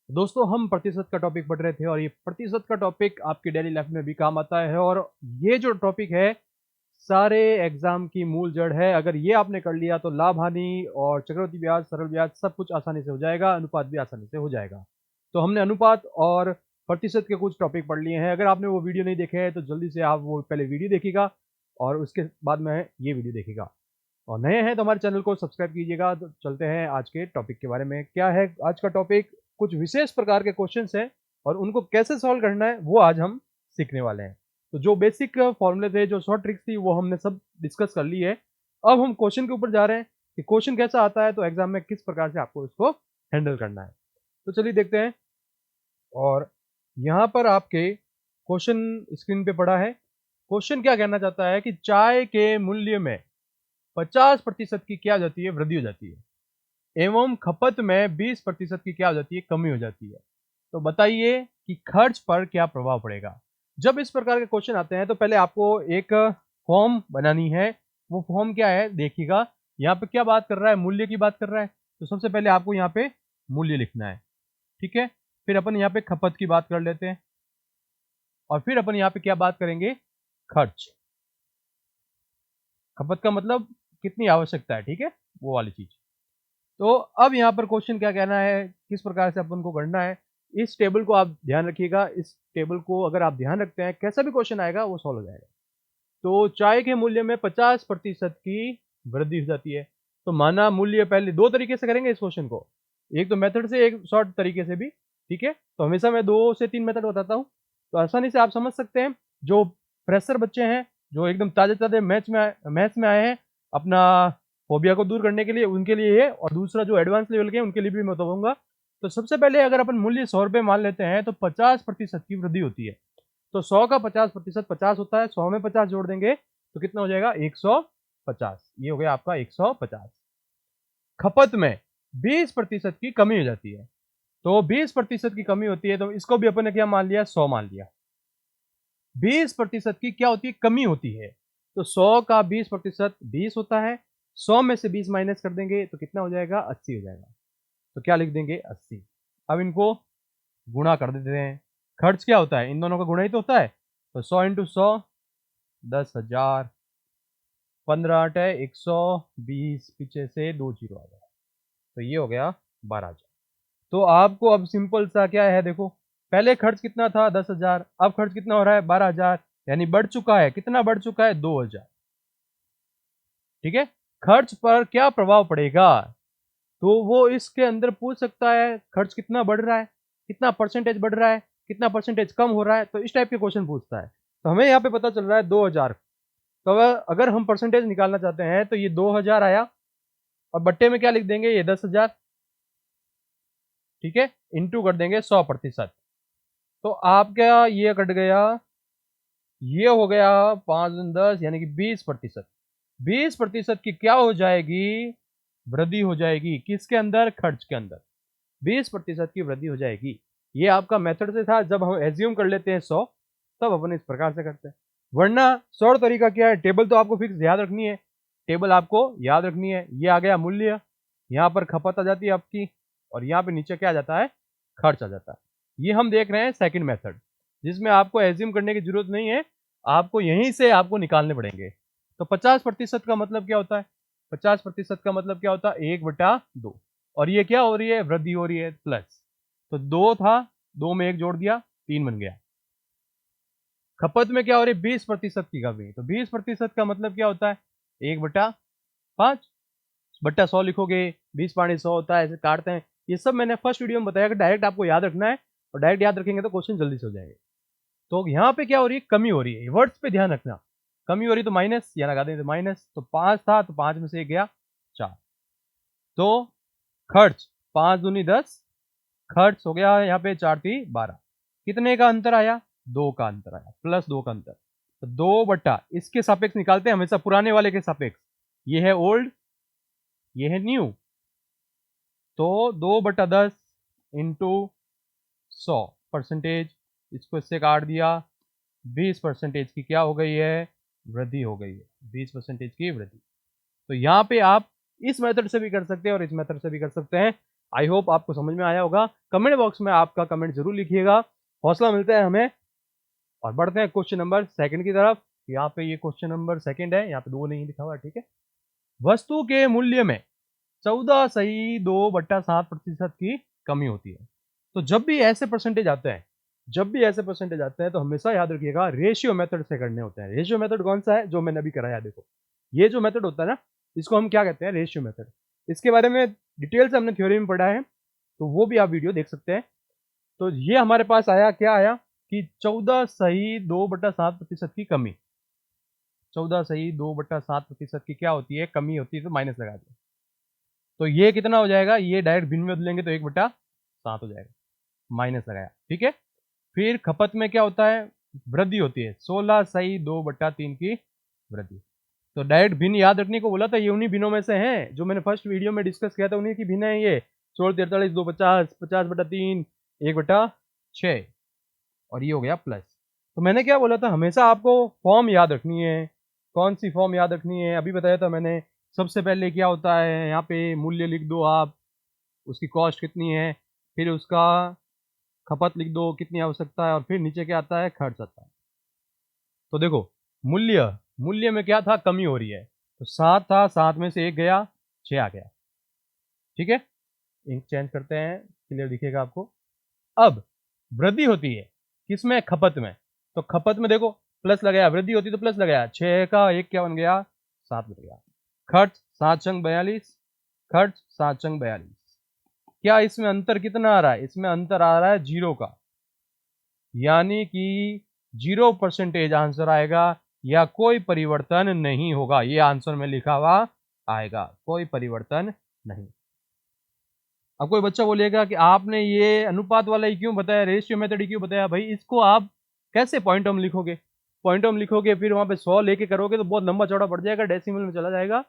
दोस्तों हम प्रतिशत का टॉपिक पढ़ रहे थे और ये प्रतिशत का टॉपिक आपकी डेली लाइफ में भी काम आता है और ये जो टॉपिक है सारे एग्जाम की मूल जड़ है। अगर ये आपने कर लिया तो लाभ हानि और चक्रवृद्धि ब्याज सरल ब्याज सब कुछ आसानी से हो जाएगा, अनुपात भी आसानी से हो जाएगा। तो हमने अनुपात और प्रतिशत के कुछ टॉपिक पढ़ लिए हैं। अगर आपने वो वीडियो नहीं देखे हैं तो जल्दी से आप वो पहले वीडियो देखिएगा और उसके बाद में ये वीडियो देखिएगा। और नए हैं तो हमारे चैनल को सब्सक्राइब कीजिएगा। तो चलते हैं आज के टॉपिक के बारे में। क्या है आज का टॉपिक? कुछ विशेष प्रकार के क्वेश्चंस हैं और उनको कैसे सॉल्व करना है वो आज हम सीखने वाले हैं। तो जो बेसिक फॉर्मूले थे, जो शॉर्ट ट्रिक्स थी, वो हमने सब डिस्कस कर ली है। अब हम क्वेश्चन के ऊपर जा रहे हैं कि क्वेश्चन कैसा आता है, तो एग्जाम में किस प्रकार से आपको इसको हैंडल करना है। तो चलिए देखते हैं। और यहाँ पर आपके क्वेश्चन स्क्रीन पे पड़ा है। क्वेश्चन क्या कहना चाहता है कि चाय के मूल्य में 50% की क्या हो जाती है? वृद्धि हो जाती है एवं खपत में 20% की क्या हो जाती है? कमी हो जाती है। तो बताइए कि खर्च पर क्या प्रभाव पड़ेगा। जब इस प्रकार के क्वेश्चन आते हैं तो पहले आपको एक फॉर्म बनानी है। वो फॉर्म क्या है देखिएगा। यहाँ पे क्या बात कर रहा है? मूल्य की बात कर रहा है। तो सबसे पहले आपको यहाँ पे मूल्य लिखना है, ठीक है। फिर अपन यहाँ पे खपत की बात कर लेते हैं और फिर अपन यहाँ पे क्या बात करेंगे? खर्च। खपत का मतलब कितनी आवश्यकता है, ठीक है, वो वाली चीज। तो अब यहाँ पर क्वेश्चन क्या कहना है, किस प्रकार से अपन को करना है, इस टेबल को आप ध्यान रखिएगा। इस टेबल को अगर आप ध्यान रखते हैं, कैसा भी क्वेश्चन आएगा वो सॉल्व हो जाएगा। तो चाय के मूल्य में 50% की वृद्धि हो जाती है। तो माना मूल्य, पहले दो तरीके से करेंगे इस क्वेश्चन को, एक तो मेथड से, एक शॉर्ट तरीके से भी, ठीक है। तो हमेशा मैं 2 से 3 मेथड बताता हूँ, तो आसानी से आप समझ सकते हैं। जो फ्रेशर बच्चे हैं, जो एकदम ताजे ताजे मैथ्स में आए हैं, अपना फोबिया को दूर करने के लिए, उनके लिए है। और दूसरा जो एडवांस लेवल के हैं उनके लिए भी मैं बताऊंगा। तो सबसे पहले अगर अपन मूल्य 100 रुपये मान लेते हैं तो 50% की वृद्धि होती है। तो 100 का 50% 50 होता है। 100 में 50 जोड़ देंगे तो कितना हो जाएगा? 150। ये हो गया आपका 150। खपत में 20% की कमी हो जाती है। तो 20% की कमी होती है, तो इसको भी अपन ने क्या मान लिया? 100 मान लिया। 20% की क्या होती है? कमी होती है। तो 100 का 20% 20 होता है। 100 में से 20 माइनस कर देंगे तो कितना हो जाएगा? 80 हो जाएगा। तो क्या लिख देंगे? 80। अब इनको गुणा कर देते हैं। खर्च क्या होता है? इन दोनों का गुणा ही तो होता है। तो 100 इंटू 100 10,000। 15 × 120, पीछे से 2 जीरो आ गया, तो ये हो गया 12,000। तो आपको अब सिंपल सा क्या है, देखो, पहले खर्च कितना था? 10,000। अब खर्च कितना हो रहा है? 12,000। यानी बढ़ चुका है। कितना बढ़ चुका है? 2,000, ठीक है। खर्च पर क्या प्रभाव पड़ेगा? तो वो इसके अंदर पूछ सकता है खर्च कितना बढ़ रहा है, कितना परसेंटेज बढ़ रहा है, कितना परसेंटेज कम हो रहा है। तो इस टाइप के क्वेश्चन पूछता है। तो हमें यहाँ पे पता चल रहा है 2,000। तो अगर हम परसेंटेज निकालना चाहते हैं तो ये 2,000 आया और बट्टे में क्या लिख देंगे? ये 10,000, ठीक है। इंटू कर देंगे 100%। तो आपका ये कट गया, ये हो गया 5 × 10 यानी कि 20%। 20% की क्या हो जाएगी? वृद्धि हो जाएगी। किसके अंदर? खर्च के अंदर 20% की वृद्धि हो जाएगी। ये आपका मेथड से था। जब हम एज्यूम कर लेते हैं 100, तब अपन इस प्रकार से करते हैं। वरना शॉर्ट तरीका क्या है? टेबल तो आपको फिक्स याद रखनी है। टेबल आपको याद रखनी है। ये आ गया मूल्य, यहाँ पर खपत आ जाती है आपकी, और यहाँ पे नीचे क्या आ जाता है? खर्च आ जाता है। ये हम देख रहे हैं सेकंड मेथड, जिसमें आपको एज्यूम करने की जरूरत नहीं है, आपको यहीं से आपको निकालने पड़ेंगे। तो 50% का मतलब क्या होता है? 50% का मतलब क्या होता है? 1/2। और ये क्या हो रही है? वृद्धि हो रही है, प्लस। तो 2 था, 2 में 1 जोड़ दिया, 3 बन गया। खपत में क्या हो रही है? 20% की कमी। तो 20% का मतलब क्या होता है? 1/5। बट्टा 100 लिखोगे, 20 पानी 100 होता है, ऐसे काटते हैं। ये सब मैंने फर्स्ट वीडियो में बताया कि डायरेक्ट आपको याद रखना है, और डायरेक्ट याद रखेंगे तो क्वेश्चन जल्दी से हो जाएंगे। तो यहाँ पे क्या हो रही है? कमी हो रही है। वर्ड्स पे ध्यान रखना। कमी हो रही तो माइनस, या लगा दें तो माइनस। तो 5 था तो 5 में से 1 गया 4। तो खर्च 5 दूनी 10, खर्च हो गया यहाँ पे 4 3 12। कितने का अंतर आया? 2 का अंतर आया, प्लस 2 का अंतर। तो 2 बट्टा, इसके सापेक्ष निकालते हैं हमेशा, पुराने वाले के सापेक्ष। ये है ओल्ड, ये है न्यू। तो 2/10 इंटू 100%, इसको इससे काट दिया। 20% की क्या हो गई है? वृद्धि हो गई है। 20% की वृद्धि। तो यहाँ पे आप इस मेथड से भी कर सकते हैं और इस मेथड से भी कर सकते हैं। आई होप आपको समझ में आया होगा। कमेंट बॉक्स में आपका कमेंट जरूर लिखिएगा, हौसला मिलता है हमें। और बढ़ते हैं क्वेश्चन नंबर सेकंड की तरफ। यहाँ पे ये क्वेश्चन नंबर सेकंड है, यहाँ पे 2 नहीं लिखा हुआ, ठीक है। वस्तु के मूल्य में 14.2/7% की कमी होती है। तो जब भी ऐसे परसेंटेज आते हैं, तो हमेशा याद रखिएगा रेशियो मेथड से करने होते हैं। रेशियो मेथड कौन सा है, जो मैंने अभी कराया, देखो ये जो मेथड होता है ना, इसको हम क्या कहते हैं, रेशियो मेथड। इसके बारे में डिटेल से हमने थ्योरी में पढ़ा है, तो वो भी आप वीडियो देख सकते हैं। तो ये हमारे पास आया, क्या आया कि 14.2/7% की कमी, 14.2/7% की क्या होती है, कमी होती है, तो माइनस लगा दिया। तो ये कितना हो जाएगा, ये डायरेक्ट भिन्न में बदलेंगे तो 1/7 हो जाएगा, माइनस लगाया, ठीक है। फिर खपत में क्या होता है, वृद्धि होती है, 16.2/3 की वृद्धि। तो डायरेक्ट भिन्न याद रखने को बोला था, ये उन्हीं भिन्नों में से हैं जो मैंने फर्स्ट वीडियो में डिस्कस किया था, उन्हीं की भिन्न है ये। 16, 43, 2, 50, 50/3, 1/6, और ये हो गया प्लस। तो मैंने क्या बोला था, हमेशा आपको फॉर्म याद रखनी है। कौन सी फॉर्म याद रखनी है, अभी बताया था मैंने। सबसे पहले क्या होता है, यहाँ पे मूल्य लिख दो आप, उसकी कॉस्ट कितनी है, फिर उसका खपत लिख दो कितनी आवश्यकता है, और फिर नीचे क्या आता है, खर्च आता है। तो देखो मूल्य, मूल्य में क्या था, कमी हो रही है, तो 7 था, 7 में से 1 गया, 6 आ गया, ठीक है। इंक चेंज करते हैं, क्लियर दिखेगा आपको। अब वृद्धि होती है किसमें, खपत में। तो खपत में देखो प्लस लगाया, वृद्धि होती तो प्लस लगाया, 6 का 1 क्या बन गया, 7 बन गया। खर्च 7×42, खर्च 7×42। क्या इसमें अंतर कितना आ रहा है, इसमें अंतर आ रहा है 0 का, यानी कि 0% आंसर आएगा, या कोई परिवर्तन नहीं होगा। ये आंसर में लिखा हुआ आएगा, कोई परिवर्तन नहीं। अब कोई बच्चा बोलेगा कि आपने ये अनुपात वाला ही क्यों बताया, रेशियो मेथड ही क्यों बताया। भाई इसको आप कैसे पॉइंटम लिखोगे, पॉइंटम लिखोगे फिर वहां पे 100 लेके करोगे तो बहुत लंबा चौड़ा पड़ जाएगा, डेसिमल में चला जाएगा,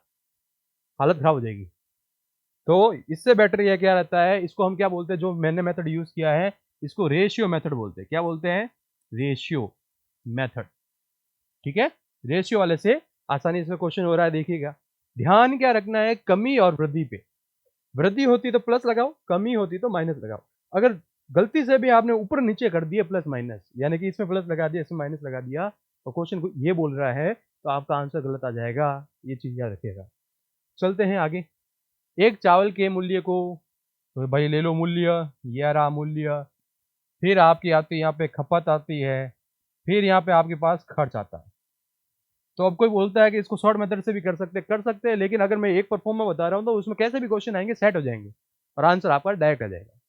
हालत खराब हो जाएगी। तो इससे बेटर ये क्या रहता है, इसको हम क्या बोलते हैं, जो मैंने मेथड यूज किया है, इसको रेशियो मेथड बोलते हैं। क्या बोलते हैं, रेशियो मेथड, ठीक है। रेशियो वाले से आसानी से क्वेश्चन हो रहा है, देखिएगा। ध्यान क्या रखना है, कमी और वृद्धि पे। वृद्धि होती तो प्लस लगाओ, कमी होती तो माइनस लगाओ। अगर गलती से भी आपने ऊपर नीचे कर दिया प्लस माइनस, यानी कि इसमें प्लस लगा दिया, इसमें माइनस लगा दिया, और क्वेश्चन ये बोल रहा है, तो आपका आंसर गलत आ जाएगा। ये चीज याद रखिएगा। चलते हैं आगे। एक चावल के मूल्य को, तो भाई ले लो मूल्य, ये रहा मूल्य। फिर आपकी आती है यहाँ पे खपत आती है, फिर यहाँ पे आपके पास खर्च आता है। तो अब कोई बोलता है कि इसको शॉर्ट मेथड से भी कर सकते हैं, लेकिन अगर मैं एक परफॉर्म में बता रहा हूँ तो उसमें कैसे भी क्वेश्चन आएंगे, सेट हो जाएंगे, और आंसर आपका डायरेक्ट आ जाएगा।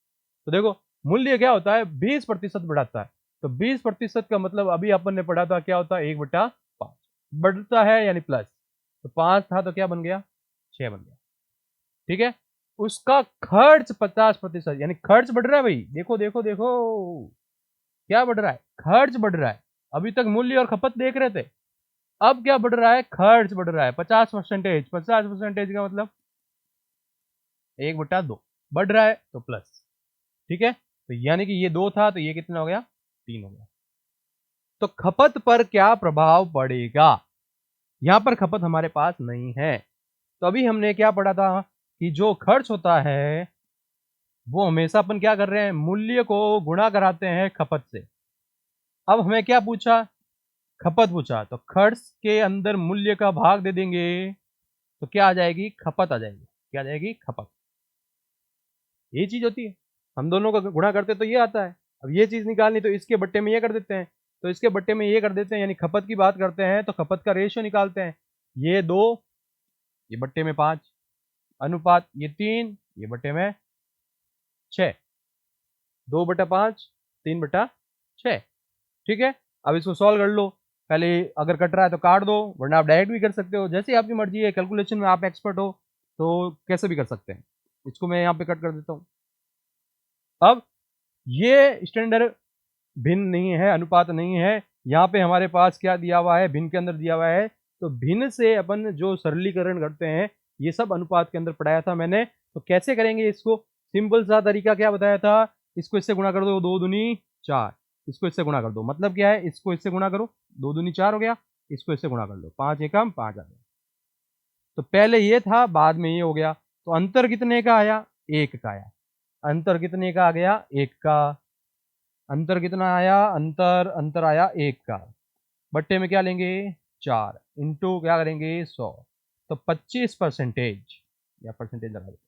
तो देखो मूल्य क्या होता है, 20% बढ़ाता है। तो 20% का मतलब अभी अपन ने पढ़ा था, क्या होता है, 1/5 बढ़ता है, यानी प्लस। तो 5 था तो क्या बन गया, 6 बन गया, ठीक है। उसका खर्च 50%, यानी खर्च बढ़ रहा है भाई, देखो देखो देखो, क्या बढ़ रहा है, खर्च बढ़ रहा है। अभी तक मूल्य और खपत देख रहे थे, अब क्या बढ़ रहा है, खर्च बढ़ रहा है 50%। 50% का मतलब 1/2 बढ़ रहा है, तो प्लस, ठीक है। तो यानी कि ये 2 था, तो ये कितना हो गया, 3 हो गया। तो खपत पर क्या प्रभाव पड़ेगा, यहां पर खपत हमारे पास नहीं है। तो अभी हमने क्या पढ़ा था कि जो खर्च होता है वो हमेशा अपन क्या कर रहे हैं, मूल्य को गुणा कराते हैं खपत से। अब हमें क्या पूछा, खपत पूछा, तो खर्च के अंदर मूल्य का भाग दे देंगे, तो क्या आ जाएगी, खपत आ जाएगी। क्या आ जाएगी, खपत। ये चीज होती है, हम दोनों का गुणा करते तो ये आता है। अब ये चीज निकालनी, तो इसके बट्टे में ये कर देते हैं, तो इसके बट्टे में ये कर देते हैं, यानी खपत की बात करते हैं तो खपत का रेशियो निकालते हैं। ये 2, ये बट्टे में 5, अनुपात ये 3, ये बट्टे में 6, 2/5, 3/6, ठीक है। अब इसको सॉल्व कर लो। पहले अगर कट रहा है तो काट दो, वरना आप डायरेक्ट भी कर सकते हो, जैसे आपकी मर्जी है। कैलकुलेशन में आप एक्सपर्ट हो तो कैसे भी कर सकते हैं। इसको मैं यहाँ पे कट कर देता हूँ। अब ये स्टैंडर्ड भिन्न नहीं है, अनुपात नहीं है। यहाँ पे हमारे पास क्या दिया हुआ है, भिन्न के अंदर दिया हुआ है। तो भिन्न से अपन जो सरलीकरण करते हैं, ये सब अनुपात के अंदर पढ़ाया था मैंने। तो कैसे करेंगे इसको, सिंपल सा तरीका क्या बताया था, इसको इससे गुणा कर दो, 2 दूनी 4, इसको इससे गुणा कर दो। मतलब क्या है, इसको इससे गुणा करो, 2 दूनी 4 हो गया, इसको इससे गुणा कर लो, 5 एकम 5 आ गया। तो पहले ये था, बाद में ये हो गया। तो अंतर कितने का आया, 1 का आया। अंतर कितने का आ गया? 1 का। अंतर कितना आया? अंतर आया 1 का। बट्टे में क्या लेंगे? 4 इंटू क्या करेंगे? 100। तो 25% या परसेंटेज लगा देते,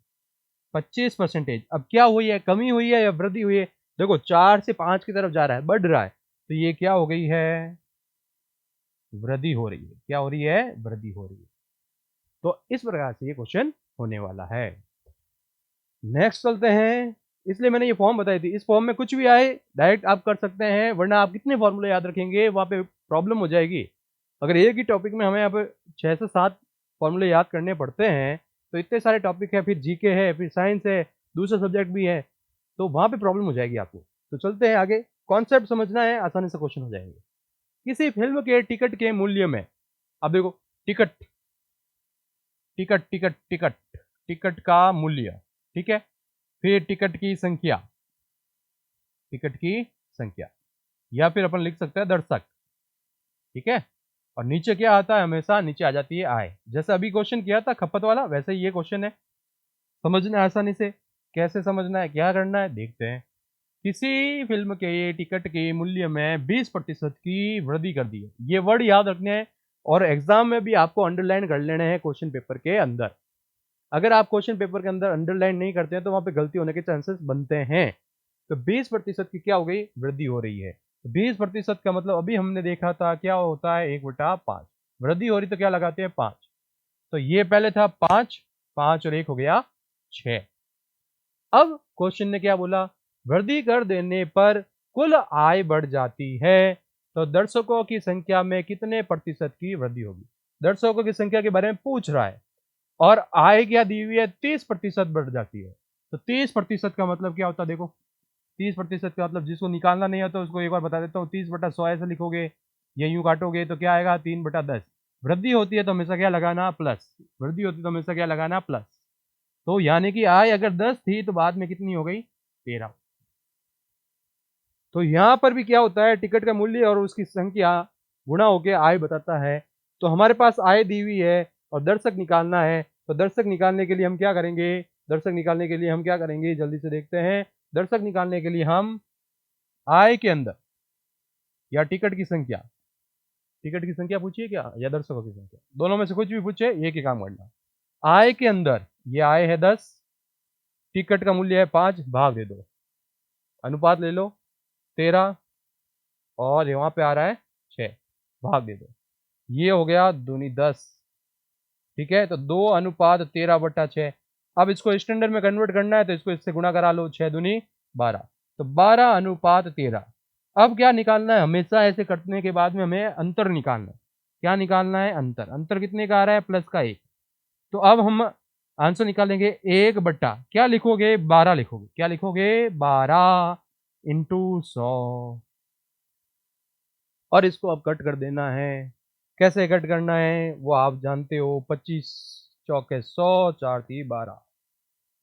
25%। अब क्या हुई है? कमी हुई है या वृद्धि हुई है? देखो 4 से 5 की तरफ जा रहा है, बढ़ रहा है, तो ये क्या हो गई है? वृद्धि हो रही है। क्या हो रही है? वृद्धि हो रही है। तो इस प्रकार से ये क्वेश्चन होने वाला है। नेक्स्ट चलते हैं। इसलिए मैंने ये फॉर्म बताई थी, इस फॉर्म में कुछ भी आए डायरेक्ट आप कर सकते हैं, वरना आप कितने फॉर्मूले याद रखेंगे, वहां पे प्रॉब्लम हो जाएगी। अगर एक ही टॉपिक में हमें यहाँ पे 6 से 7 फॉर्मूले याद करने पड़ते हैं, तो इतने सारे टॉपिक है, फिर जीके है, फिर साइंस है, दूसरा सब्जेक्ट भी है, तो वहां पे प्रॉब्लम हो जाएगी आपको। तो चलते हैं आगे, कॉन्सेप्ट समझना है, आसानी से क्वेश्चन हो जाएंगे। किसी फिल्म के टिकट के मूल्य में, अब देखो ticket ticket ticket ticket ticket का मूल्य, ठीक है, फिर टिकट की संख्या, टिकट की संख्या, या फिर अपन लिख सकते हैं दर्शक, ठीक है। और नीचे क्या आता है? हमेशा नीचे आ जाती है आय। जैसे अभी क्वेश्चन किया था खपत वाला, वैसे ही ये क्वेश्चन है। समझना है आसानी से, कैसे समझना है, क्या करना है, देखते हैं। किसी फिल्म के टिकट के मूल्य में 20% की वृद्धि कर दी है। ये वर्ड याद रखने हैं और एग्जाम में भी आपको अंडरलाइन कर लेने हैं क्वेश्चन पेपर के अंदर। अगर आप क्वेश्चन पेपर के अंदर अंडरलाइन नहीं करते हैं तो वहां पे गलती होने के चांसेस बनते हैं। तो 20% की क्या हो गई? वृद्धि हो रही है। तो 20% का मतलब अभी हमने देखा था क्या होता है? 1/5। वृद्धि हो रही तो क्या लगाते हैं? 5। तो ये पहले था 5, 5 और 1 हो गया 6। अब क्वेश्चन ने क्या बोला? वृद्धि कर देने पर कुल आय बढ़ जाती है, तो दर्शकों की संख्या में कितने प्रतिशत की वृद्धि होगी? दर्शकों की संख्या के बारे में पूछ रहा है और आय क्या दी हुई है? 30% बढ़ जाती है। तो 30% का मतलब क्या होता है? देखो 30% का मतलब, जिसको निकालना नहीं आता उसको एक बार बता देता हूँ। 30/100 ऐसे लिखोगे, ये यूं काटोगे तो क्या आएगा? 3/10। वृद्धि होती है तो हमेशा क्या लगाना? प्लस। वृद्धि होती है तो हमेशा क्या लगाना? प्लस। तो यानी कि आय अगर 10 थी तो बाद में कितनी हो गई? 13। तो यहां पर भी क्या होता है? टिकट का मूल्य और उसकी संख्या गुणा होकर आय बताता है। तो हमारे पास आय दी हुई है और दर्शक निकालना है, तो दर्शक निकालने के लिए हम क्या करेंगे? दर्शक निकालने के लिए हम क्या करेंगे? जल्दी से देखते हैं। दर्शक निकालने के लिए हम आय के अंदर या टिकट की संख्या, टिकट की संख्या पूछिए क्या, या दर्शकों की संख्या, दोनों में से कुछ भी पूछे, एक ही काम करना। आय के अंदर ये आय है 10, टिकट का मूल्य है 5, भाग दे दो, अनुपात ले लो 13, और यहाँ पे आ रहा है 6, भाग दे दो। ये हो गया दूनी 10, ठीक है। तो 2:13/6। अब इसको स्टैंडर्ड में कन्वर्ट करना है तो इसको इससे गुणा करा लो, 6 दूनी 12, तो 12:13। अब क्या निकालना है? हमेशा ऐसे कटने के बाद में हमें अंतर निकालना है। क्या निकालना है? अंतर। अंतर कितने का आ रहा है? प्लस का 1। तो अब हम आंसर निकालेंगे 1 बट्टा क्या लिखोगे? 12 लिखोगे। क्या लिखोगे? 12 इंटू 100, और इसको अब कट कर देना है। कैसे कट करना है वो आप जानते हो। 25 चौके 100, 4 3 12।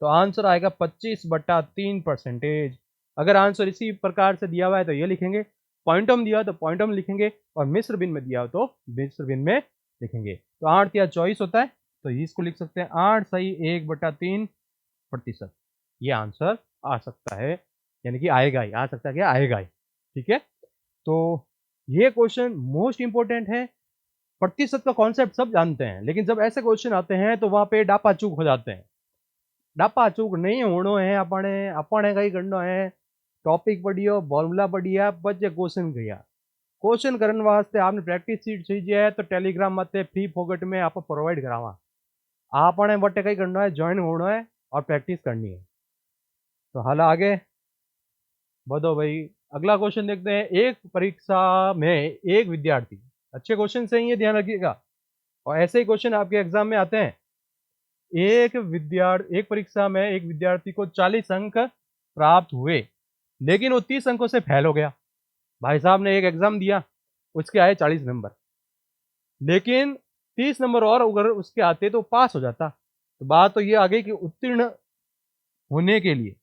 तो आंसर आएगा 25/3%। अगर आंसर इसी प्रकार से दिया हुआ है तो ये लिखेंगे, पॉइंटम दिया हो तो पॉइंटम लिखेंगे, और मिश्र बिन में दिया हो तो मिश्र बिन में लिखेंगे। तो 8 या 24 होता है, तो इसको लिख सकते हैं 8 सही 1/3%। ये आंसर आ सकता है, यानी कि आएगा ही, आ सकता है क्या? आएगा ही, ठीक है। तो ये क्वेश्चन मोस्ट इंपॉर्टेंट है। प्रतिशत का कॉन्सेप्ट सब जानते हैं, लेकिन जब ऐसे क्वेश्चन आते हैं तो वहां पे डापा चूक हो जाते हैं। डापा चूक नहीं होनो है, अपने कई करना है। टॉपिक पढ़ियो, फॉर्मूला बढ़िया, बच्चे क्वेश्चन किया। क्वेश्चन करने वास्ते आपने प्रैक्टिस सीट चाहिए तो टेलीग्राम मते फ्री फोकट में आप प्रोवाइड करावा। आपने बट्टे कई करना है, ज्वाइन होना है और प्रैक्टिस करनी है। तो हाल आगे बढ़ो भाई। अगला क्वेश्चन देखते हैं। एक परीक्षा में एक विद्यार्थी, अच्छे क्वेश्चन से ही ये ध्यान रखिएगा, और ऐसे ही क्वेश्चन आपके एग्जाम में आते हैं। एक परीक्षा में एक विद्यार्थी को 40 अंक प्राप्त हुए, लेकिन वो 30 अंकों से फेल हो गया। भाई साहब ने एक एग्जाम दिया, उसके आए 40 नंबर, लेकिन 30 नंबर और अगर उसके आते तो पास हो जाता। तो बात तो ये आ गई कि होने के लिए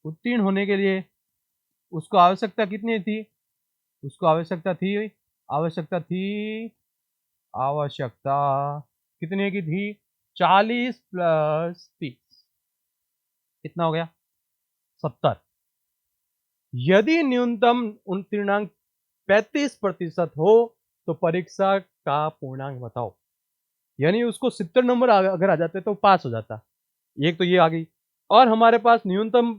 उत्तीर्ण होने के लिए उसको आवश्यकता कितनी थी? उसको आवश्यकता कितने की थी? 40 + 30 कितना हो गया? 70। यदि न्यूनतम उत्तीर्णांक 35% हो तो परीक्षा का पूर्णांक बताओ। यानी उसको 70 नंबर अगर आ जाते तो पास हो जाता। एक तो ये आ गई, और हमारे पास न्यूनतम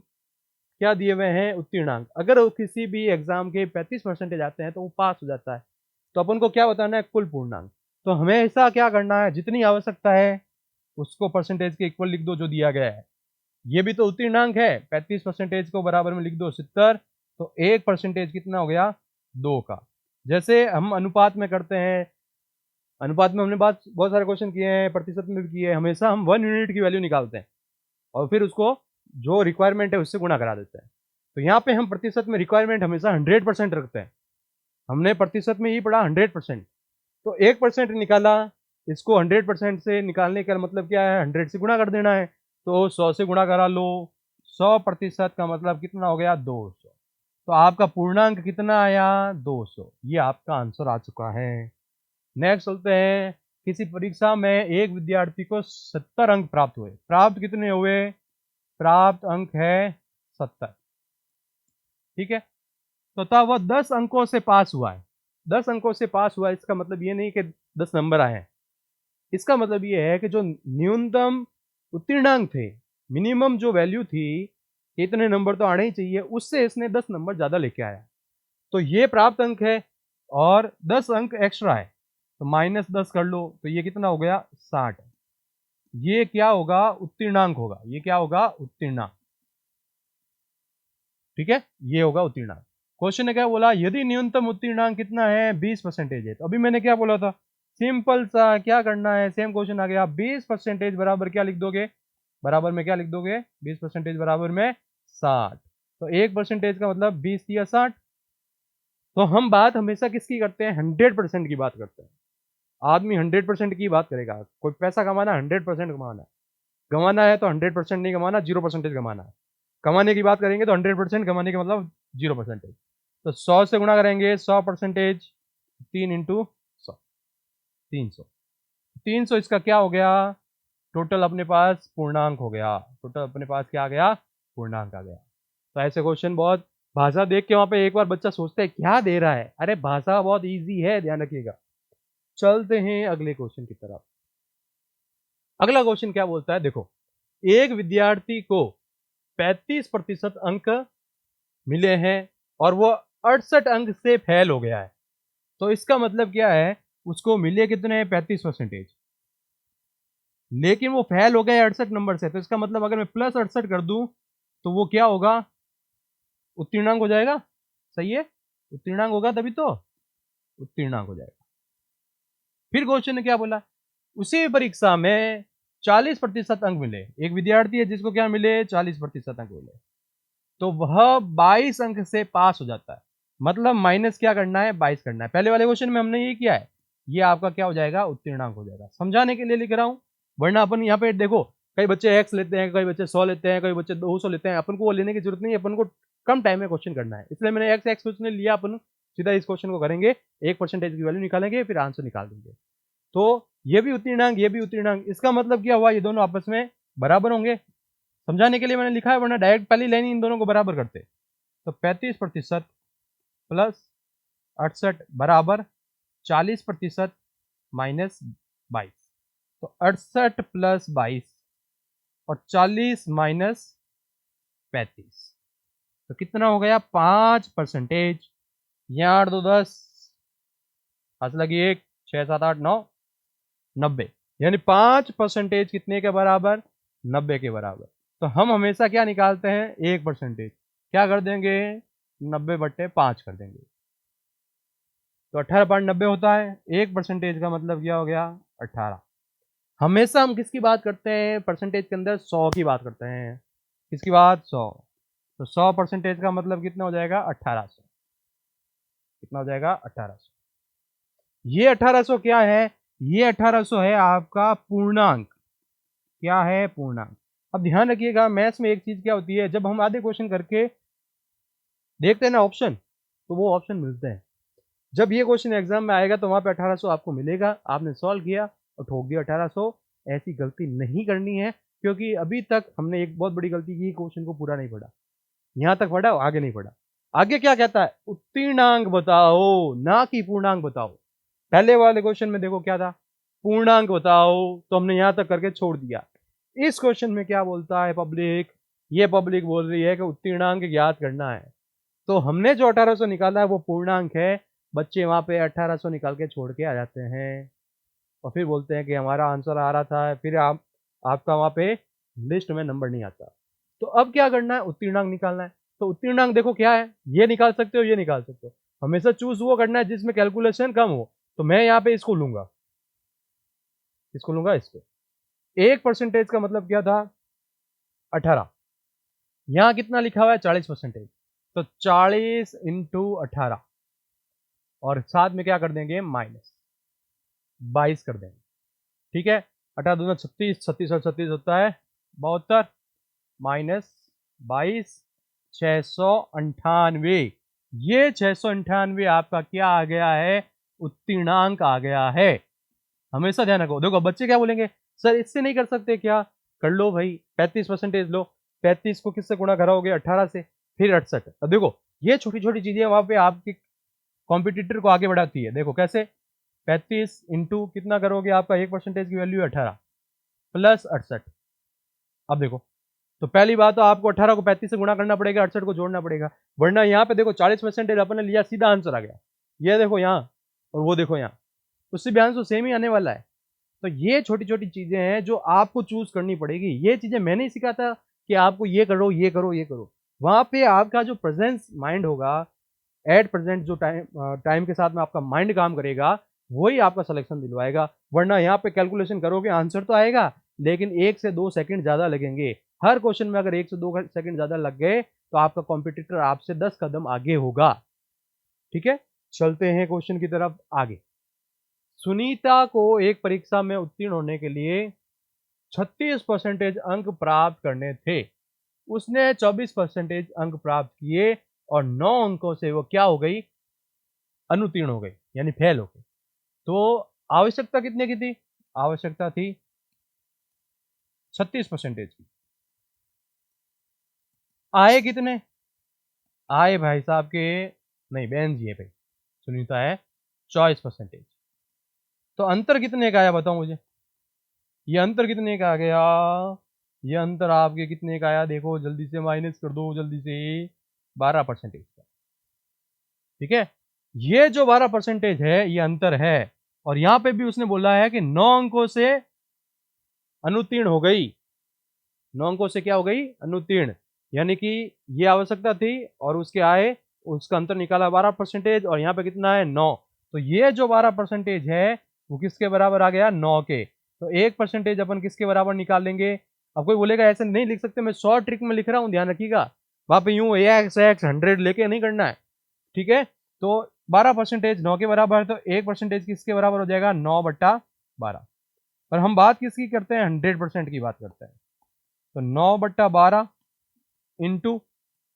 क्या दिए हुए हैं, उत्तीर्णांक। अगर वो किसी भी एग्जाम के 35% आते हैं तो वो पास हो जाता है। तो अपन को क्या बताना है, कुल पूर्णांक। तो हमें ऐसा क्या करना है, जितनी आवश्यकता है उसको परसेंटेज के इक्वल लिख दो जो दिया गया है। ये भी तो उत्तीर्णांक है, 35% को बराबर में लिख दो 70, तो 1% कितना हो गया, 2 का। जैसे हम अनुपात में करते हैं, अनुपात में हमने बहुत सारे क्वेश्चन किए हैं, प्रतिशत में भी किए हैं। हमेशा हम 1 यूनिट की वैल्यू निकालते हैं और फिर उसको जो रिक्वायरमेंट है उससे गुणा करा देते हैं। तो यहाँ पे हम प्रतिशत में रिक्वायरमेंट हमेशा 100% रखते हैं। हमने प्रतिशत में ही पढ़ा 100%, तो 1% निकाला, इसको 100% से निकालने का मतलब क्या है, 100 से गुणा कर देना है। तो 100 से गुणा करा लो, 100% का मतलब कितना हो गया, 200। तो आपका पूर्णांक कितना आया, 200। ये आपका आंसर आ चुका है। नेक्स्ट चलते हैं, किसी परीक्षा में एक विद्यार्थी को 70 अंक प्राप्त हुए। प्राप्त कितने हुए, प्राप्त अंक है 70, ठीक है। तो तब वह 10 अंकों से पास हुआ है। 10 अंकों से पास हुआ, इसका मतलब ये नहीं कि 10 नंबर आए हैं। इसका मतलब ये है कि जो न्यूनतम उत्तीर्णांक थे, मिनिमम जो वैल्यू थी, इतने नंबर तो आने ही चाहिए, उससे इसने 10 नंबर ज्यादा लेके आया। तो ये प्राप्त अंक है और 10 अंक एक्स्ट्रा है, तो -10 कर लो, तो ये कितना हो गया, 60। ये क्या होगा, उत्तीर्णांक होगा। ये क्या होगा, उत्तीर्णांक, ठीक है, ये होगा उत्तीर्णांक। क्वेश्चन ने क्या बोला, यदि न्यूनतम उत्तीर्णांक कितना है, 20% है। तो अभी मैंने क्या बोला था, सिंपल सा क्या करना है, सेम क्वेश्चन आ गया। 20% बराबर क्या लिख दोगे, बराबर में क्या लिख दोगे, 20% बराबर में 60। तो 1% का मतलब 20 या 60। तो हम बात हमेशा किसकी करते हैं, 100% की बात करते हैं। आदमी 100% की बात करेगा। कोई पैसा कमाना, 100% कमाना है। कमाना है तो 100% नहीं कमाना, 0% कमाना है। कमाने की बात करेंगे तो 100% कमाने का मतलब 0%। तो 100 से गुणा करेंगे, 100%, 3 इंटू 100, 300। 300 इसका क्या हो गया, टोटल अपने पास पूर्णांक हो गया। टोटल अपने पास क्या आ गया, पूर्णांक आ गया। तो ऐसे क्वेश्चन बहुत, भाषा देख के वहां पे एक बार बच्चा सोचता है क्या दे रहा है, अरे भाषा बहुत इजी है, ध्यान रखिएगा। चलते हैं अगले क्वेश्चन की तरफ। अगला क्वेश्चन क्या बोलता है, देखो, एक विद्यार्थी को 35% अंक मिले हैं और वो 68 अंक से फेल हो गया है। तो इसका मतलब क्या है, उसको मिले कितने, 35%, लेकिन वो फेल हो गया 68 नंबर से। तो इसका मतलब अगर मैं +68 कर दूं तो वो क्या होगा, उत्तीर्णांक हो जाएगा। सही है, उत्तीर्णांक होगा तभी तो, उत्तीर्णांक हो जाएगा। फिर क्वेश्चन ने क्या बोला, उसी परीक्षा में 40% अंक मिले। एक विद्यार्थी है जिसको क्या मिले, 40% अंक मिले, तो वह 22 अंक से पास हो जाता है। मतलब माइनस क्या करना है, 22 करना है। पहले वाले क्वेश्चन में हमने ये किया है। ये आपका क्या हो जाएगा, उत्तीर्णांक हो जाएगा। समझाने के लिए लिख रहा हूं, वरना अपन यहाँ पे देखो, कई बच्चे x लेते हैं, कई बच्चे 100 लेते हैं, कई बच्चे 200 लेते हैं। अपन को वो लेने की जरूरत नहीं है, अपन को कम टाइम में क्वेश्चन करना है, इसलिए मैंने x क्वेश्चन लिया। अपन सीधा इस क्वेश्चन को करेंगे, 1% की वैल्यू निकालेंगे, फिर आंसर निकाल देंगे। तो ये भी उत्तीर्णांक, ये भी उत्तीर्णांक, इसका मतलब क्या हुआ, ये दोनों आपस में बराबर होंगे। समझाने के लिए मैंने लिखा है, वरना डायरेक्ट पहली लाइन इन दोनों को बराबर करते। तो 35% प्लस 68 बराबर 40% -22। तो 68 प्लस 22 और 40 माइनस 35, तो कितना हो गया, 5%। यहाँ 8 2 10, हाथ लगी 1, 6 7 8 9, 90। यानी 5% कितने के बराबर, 90 के बराबर। तो हम हमेशा क्या निकालते हैं, 1%। क्या कर देंगे, 90/5 कर देंगे। तो 18.90 होता है। 1% का मतलब क्या हो गया, 18। हमेशा हम किसकी बात करते हैं, परसेंटेज के अंदर 100 की बात करते हैं। किसकी बात, 100। तो 100% का मतलब कितना हो जाएगा, 1800। कितना हो जाएगा, 1800। ये 1800 क्या है, ये 1800 है आपका पूर्णांक। क्या है, पूर्णांक। अब ध्यान रखिएगा, मैथ्स में एक चीज क्या होती है, जब हम आधे क्वेश्चन करके देखते हैं ना ऑप्शन, तो वो ऑप्शन मिलते हैं। जब ये क्वेश्चन एग्जाम में आएगा तो वहां पे 1800 आपको मिलेगा, आपने सॉल्व किया और ठोक दिया 1800। ऐसी गलती नहीं करनी है, क्योंकि अभी तक हमने एक बहुत बड़ी गलती की, क्वेश्चन को पूरा नहीं पढ़ा। यहां तक पढ़ा, आगे नहीं पढ़ा। आगे क्या कहता है, उत्तीर्णांक बताओ, ना कि पूर्णांक बताओ। पहले वाले क्वेश्चन में देखो क्या था, पूर्णांक बताओ, तो हमने यहां तक करके छोड़ दिया। इस क्वेश्चन में क्या बोलता है पब्लिक, ये पब्लिक बोल रही है कि उत्तीर्णांक ज्ञात करना है। तो हमने जो 1800 निकाला है वो पूर्णांक है। बच्चे वहां पे 1800 निकाल के छोड़ के आ जाते हैं और फिर बोलते हैं कि हमारा आंसर आ रहा था, फिर आपका वहां पे लिस्ट में नंबर नहीं आता। तो अब क्या करना है, उत्तीर्णांक निकालना है। तो उत्तीर्णांक देखो क्या है, ये निकाल सकते हो, ये निकाल सकते हो। हमेशा चूज वो करना है जिसमें कैलकुलेशन कम हो। तो मैं यहाँ पे इसको लूंगा, इसको लूंगा, इसको। 1% का मतलब क्या था, 18। यहां कितना लिखा हुआ है, 40%। तो 40 इंटू 18 और साथ में क्या कर देंगे, माइनस 22 कर देंगे। ठीक है, 18 दूना 36, 36 और 36 होता है 72, माइनस 22, 698। ये 698 आपका क्या आ गया है, उत्तीर्णांक आ गया है। हमेशा ध्यान रखो। देखो बच्चे क्या बोलेंगे, सर इससे नहीं कर सकते क्या, कर लो भाई, 35% लो। 35 को किससे गुणा कराओगे, 18 से, फिर 68। अब देखो ये छोटी छोटी चीजें वहां पे आपके कॉम्पिटिटर को आगे बढ़ाती है। देखो कैसे, 35 इंटू कितना करोगे, आपका 1% की वैल्यू 18 प्लस 68। अब देखो, तो पहली बात तो आपको 18 को 35 से गुणा करना पड़ेगा, 68 को जोड़ना पड़ेगा, वरना यहाँ पे देखो 40% अपन ने लिया, सीधा आंसर आ गया। ये देखो यहाँ और वो देखो यहाँ, उससे भी आंसर सेम ही आने वाला है। तो ये छोटी छोटी चीजें हैं जो आपको चूज करनी पड़ेगी। ये चीजें मैंने ही सिखाता कि आपको ये करो, ये करो, ये करो। वहां पे आपका जो प्रेजेंस माइंड होगा, एट प्रेजेंट जो टाइम के साथ में आपका माइंड काम करेगा, वही आपका सिलेक्शन दिलवाएगा। वरना यहाँ पे कैलकुलेशन करोगे, आंसर तो आएगा लेकिन 1 से 2 सेकंड ज्यादा लगेंगे। हर क्वेश्चन में अगर 1 से 2 सेकंड ज्यादा लग गए तो आपका कॉम्पिटिटर आपसे 10 कदम आगे होगा। ठीक है, चलते हैं क्वेश्चन की तरफ आगे। सुनीता को एक परीक्षा में उत्तीर्ण होने के लिए 36% अंक प्राप्त करने थे। उसने 24% अंक प्राप्त किए और 9 अंकों से वो क्या हो गई, अनुत्तीर्ण हो गई, यानी फेल हो गई। तो आवश्यकता कितने की थी, आवश्यकता थी 36% की। आए कितने, आए भाई साहब के, नहीं बहन जी है भाई, सुनीता है 24%। तो अंतर कितने का आया बताओ मुझे, ये अंतर कितने का आ गया, ये अंतर आपके कितने का आया, देखो जल्दी से माइनस कर दो जल्दी से, 12% का। ठीक है, ये जो 12% है ये अंतर है। और यहां पे भी उसने बोला है कि 9 अंकों से अनुत्तीर्ण हो गई, 9 अंकों से क्या हो गई, अनुत्तीर्ण। यानी कि ये आवश्यकता थी और उसके आए, उसका अंतर निकाला 12% और यहाँ पे कितना है, 9। तो ये जो 12% है वो किसके बराबर आ गया, 9 के। तो 1% अपन किसके बराबर निकाल लेंगे। अब कोई बोलेगा ऐसे नहीं लिख सकते, मैं शॉर्ट ट्रिक में लिख रहा हूं, ध्यान रखिएगा। वहां पे यूं एक्स एक्स 100 लेके नहीं करना है। ठीक है, तो 12% 9 के बराबर है, तो 1% किसके बराबर हो जाएगा, 9/12। पर हम बात किसकी करते हैं, 100% की बात करते हैं। तो 9/12 इंटू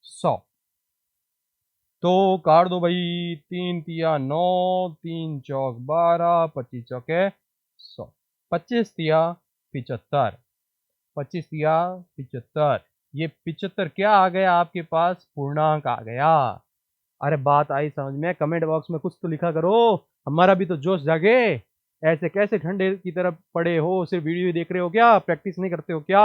100, तो काट दो भाई, 3 तिया 9, 3 चौक 12, 25 चौके 100, 25 तिया 75, 25 तिया 75। ये 75 क्या आ गया आपके पास, पूर्णांक आ गया। अरे बात आई समझ में, कमेंट बॉक्स में कुछ तो लिखा करो, हमारा भी तो जोश जागे। ऐसे कैसे ठंडे की तरफ पड़े हो, सिर्फ वीडियो देख रहे हो क्या, प्रैक्टिस नहीं करते हो क्या।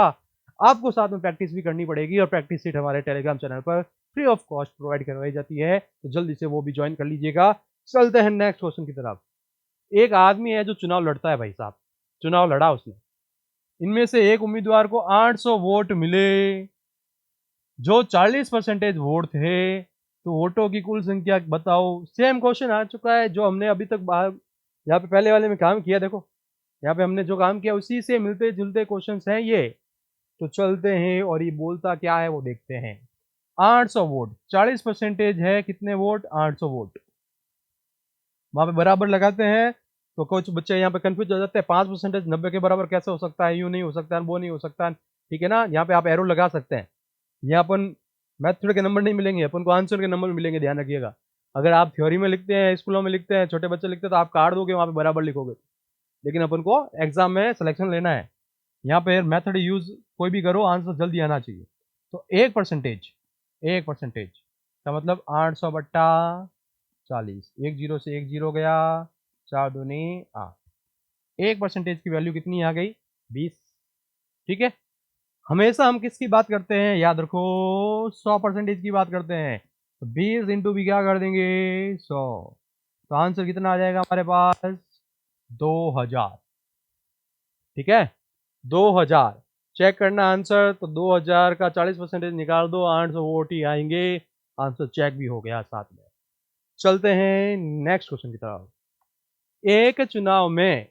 आपको साथ में प्रैक्टिस भी करनी पड़ेगी और प्रैक्टिस सीट हमारे टेलीग्राम चैनल पर फ्री ऑफ कॉस्ट प्रोवाइड करवाई जाती है, तो जल्दी से वो भी ज्वाइन कर लीजिएगा। चलते हैं नेक्स्ट क्वेश्चन की तरफ। एक आदमी है जो चुनाव लड़ता है भाई साहब, चुनाव लड़ा उसने, इनमें से एक उम्मीदवार को 800 वोट मिले जो 40% वोट थे, तो वोटों की कुल संख्या बताओ। सेम क्वेश्चन आ चुका है जो हमने अभी तक यहाँ पे पहले वाले में काम किया। देखो यहाँ पे हमने जो काम किया उसी से मिलते जुलते क्वेश्चंस हैं ये। तो चलते हैं और ये बोलता क्या है वो देखते हैं। 800 वोट, 40% है, कितने वोट, 800 वोट। वहां पे बराबर लगाते हैं तो कुछ बच्चे यहाँ पे कंफ्यूज हो जाते हैं, 5% 90 के बराबर कैसे हो सकता है, यूं नहीं हो सकता, वो नहीं हो सकता। ठीक है ना, यहाँ पे आप एरो लगा सकते हैं। यहाँ अपन मैथड के नंबर नहीं मिलेंगे, अपन को आंसर के नंबर मिलेंगे, ध्यान रखिएगा। अगर आप थ्योरी में लिखते हैं, स्कूलों में लिखते हैं, छोटे बच्चे लिखते हैं, तो आप काट दोगे वहां पे बराबर लिखोगे। लेकिन अपन को एग्जाम में सिलेक्शन लेना है, यहाँ पे मेथड यूज कोई भी करो, आंसर जल्दी आना चाहिए। तो 1%, 1% का मतलब 800 बट्टा 40, एक जीरो से एक जीरो गया, 4 दूनी 8, 1% की वैल्यू कितनी आ गई? 20। ठीक है, हमेशा हम किसकी बात करते हैं, याद रखो 100% की बात करते हैं। तो 20 इंटू भी क्या कर देंगे 100, तो आंसर कितना आ जाएगा हमारे पास 2000। ठीक है, 2000 चेक करना आंसर, तो 2000 का 40% निकाल दो, 800 वोट ही आएंगे, आंसर चेक भी हो गया साथ में। चलते हैं नेक्स्ट क्वेश्चन की तरफ। एक चुनाव में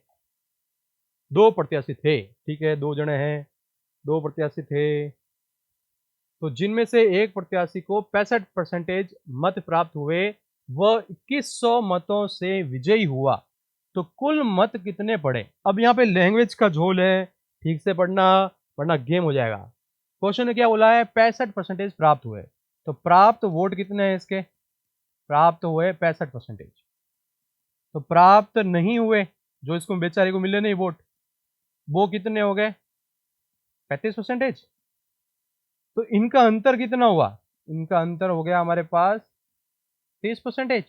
दो प्रत्याशी थे, ठीक है, दो जने हैं, दो प्रत्याशी थे, तो जिनमें से एक प्रत्याशी को 65% मत प्राप्त हुए, वह 2100 मतों से विजयी हुआ, तो कुल मत कितने पड़े? अब यहाँ पे लैंग्वेज का झोल है, ठीक से पढ़ना वरना गेम हो जाएगा। क्वेश्चन ने क्या बोला है, 65% प्राप्त हुए, तो प्राप्त वोट कितने हैं इसके? प्राप्त हुए 65%, तो प्राप्त नहीं हुए जो इसको बेचारे को मिले नहीं वोट, वो कितने हो गए 35%। तो इनका अंतर कितना हुआ? इनका अंतर हो गया हमारे पास 30%।